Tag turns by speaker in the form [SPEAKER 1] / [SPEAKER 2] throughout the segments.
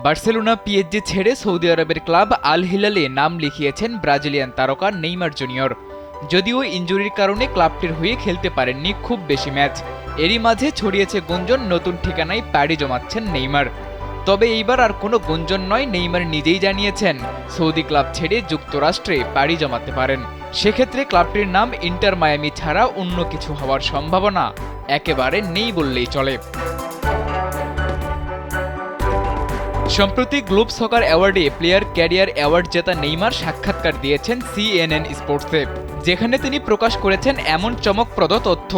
[SPEAKER 1] Barcelona PSG ছেড়ে Saudi আরবের club Al হিলালে নাম লিখিয়েছেন ব্রাজিলিয়ান তারকা নেইমার জুনিয়র। যদিও ইনজুরির কারণে ক্লাবটির হয়ে খেলতে পারেননি খুব বেশি ম্যাচ। এরই মাঝে ছড়িয়েছে গুঞ্জন নতুন ঠিকানায় পাড়ি জমাচ্ছেন নেইমার। তবে এইবার আর কোনো গুঞ্জন নয়, নেইমার নিজেই জানিয়েছেন সৌদি ক্লাব ছেড়ে যুক্তরাষ্ট্রে পাড়ি জমাতে পারেন। সেক্ষেত্রে ক্লাবটির নাম ইন্টার মায়ামি ছাড়া অন্য কিছু হওয়ার সম্ভাবনা একেবারে নেই বললেই চলে। সম্প্রতি গ্লোব সকার অ্যাওয়ার্ডে প্লেয়ার ক্যারিয়ার অ্যাওয়ার্ড জেতা নেইমার সাক্ষাৎকার দিয়েছেন CNN স্পোর্টসে, যেখানে তিনি প্রকাশ করেছেন এমন চমকপ্রদ তথ্য।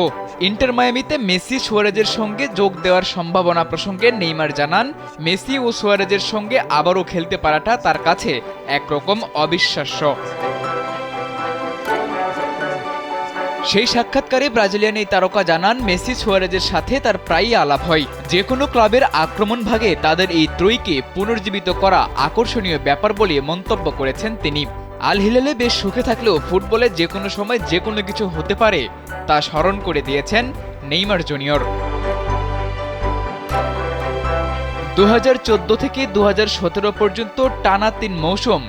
[SPEAKER 1] ইন্টার মায়ামিতে মেসি সুয়ারেজের সঙ্গে যোগ দেওয়ার সম্ভাবনা প্রসঙ্গে নেইমার জানান, মেসি ও সুয়ারেজের সঙ্গে আবারও খেলতে পারাটা তার কাছে একরকম অবিশ্বাস্য। সেই সাক্ষাৎকারে ব্রাজিলিয়ান এই তারকা জানান, মেসি সুয়ারেজের সাথে তার প্রায়ই আলাপ হয়। যে কোনো ক্লাবের আক্রমণ ভাগে তাদের এই ত্রয়ীকে পুনর্জীবিত করা আকর্ষণীয় ব্যাপার বলে মন্তব্য করেছেন তিনি। আল হিলালে বেশ সুখে থাকলেও ফুটবলে যে কোনো সময় যে কোনো কিছু হতে পারে তা স্মরণ করে দিয়েছেন নেইমার জুনিয়র। 2014 থেকে 2017 পর্যন্ত টানা 3 মৌসুম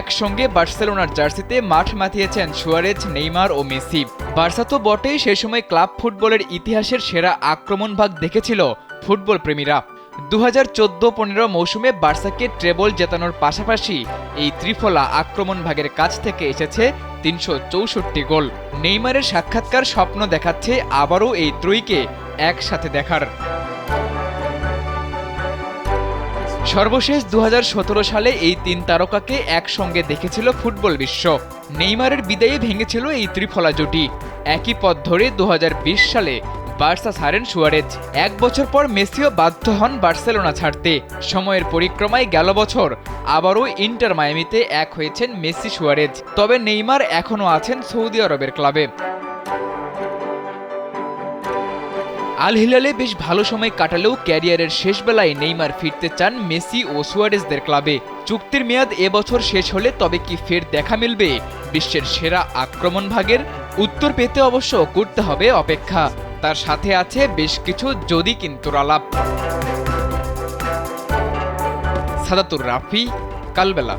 [SPEAKER 1] একসঙ্গে বার্সেলোনার জার্সিতে মাঠ মাতিয়েছেন সুয়ারেজ, নেইমার ও মেসি। বার্সা তো বটেই, সেই সময় ক্লাব ফুটবলের ইতিহাসের সেরা আক্রমণ ভাগ দেখেছিল ফুটবল প্রেমীরা। 2014-15 মৌসুমে বার্সাকে ট্রেবল জেতানোর পাশাপাশি এই ত্রিফলা আক্রমণ ভাগের কাছ থেকে এসেছে 364 গোল। নেইমারের সাক্ষাৎকার স্বপ্ন দেখাচ্ছে আবারও এই ত্রয়ীকে একসাথে দেখার। সর্বশেষ 2017 সালে এই 3 তারকাকে একসঙ্গে দেখেছিল ফুটবল বিশ্ব। নেইমারের বিদায়ে ভেঙেছিল এই ত্রিফলা জুটি। একই পথ ধরে 2020 সালে বার্সা ছাড়েন সুয়ারেজ। 1 বছর পর মেসিও বাধ্য হন বার্সেলোনা ছাড়তে। সময়ের পরিক্রমায় গেল বছর আবারও ইন্টার মায়ামিতে এক হয়েছেন মেসি সুয়ারেজ। তবে নেইমার এখনও আছেন সৌদি আরবের ক্লাবে। আল হিলালে বেশ ভালো সময় কাটালেও ক্যারিয়ারের শেষ বেলায় নেইমার ফিরতে চান মেসি ও সুয়ারেজদের ক্লাবে। চুক্তির মেয়াদ এবছর শেষ হলে তবে কি ফের দেখা মিলবে বিশ্বের সেরা আক্রমণ ভাগের? উত্তর পেতে অবশ্য করতে হবে অপেক্ষা। তার সাথে আছে বেশ কিছু যদি কিন্তুর আলাপ। সাদাতুর রাফি, কালবেলা।